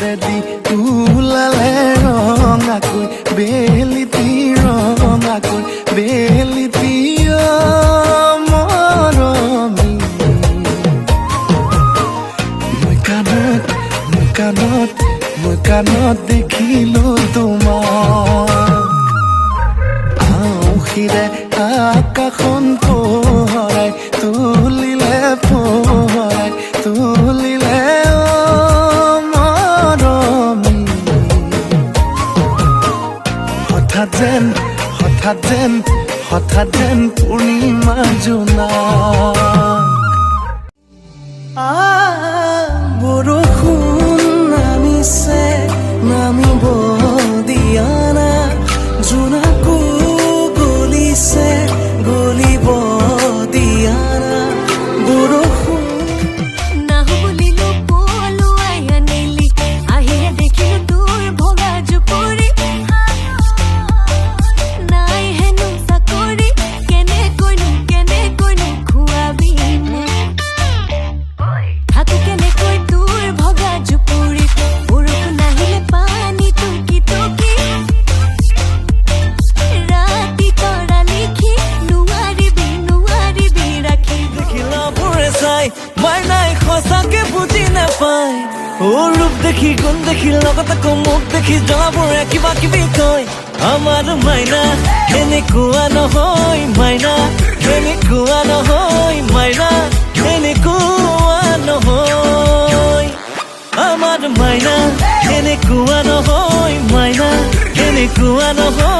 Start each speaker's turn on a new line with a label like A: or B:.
A: মুখেদি ওলালে ৰঙাকৈ বেলিতি ৰঙাকৈ বেলিতি মৰমী মই কাণত দেখিলো তোমাৰ আউসিৰে আকাশখন পোহৰাই তুলিলে মৰমী হঠাৎ যেন পূৰ্ণিমা জোনা বৰষুণ নামিছে নামিব দিয়া না জোনাকো গলিছে গলিব দিয়া না বৰষুণ
B: নাহো বুলিলো পলুৱাই আনিলি আহিহে দেখিলো তোৰ ভগা জুপুৰি নাই হেনো চাকৰি কেনেকৈনো খুৱাবি থাকো কেনেকৈ তোৰ ভগা জুপুৰিত বৰষুণ আহিলে পানী টুকি টুকি ৰাতি তৰা লিখি নোৱাৰিবি ৰাখি
A: দেখিলা বোৰে চাই মাৰ নাই সঁচাকে বুজি নাপায় ৰূপ দেখি গুণ দেখি লগত আকৌ মুখ দেখি জ্বলাবোৰে কিবা কিবি কয় আমাৰ মাইনা এনেকুৱা নহয় মাইনা এনেকুৱা নহয় মাইনা এনেকুৱা নহয় আমাৰ মাইনা এনেকুৱা নহয় মাইনা এনেকুৱা নহয়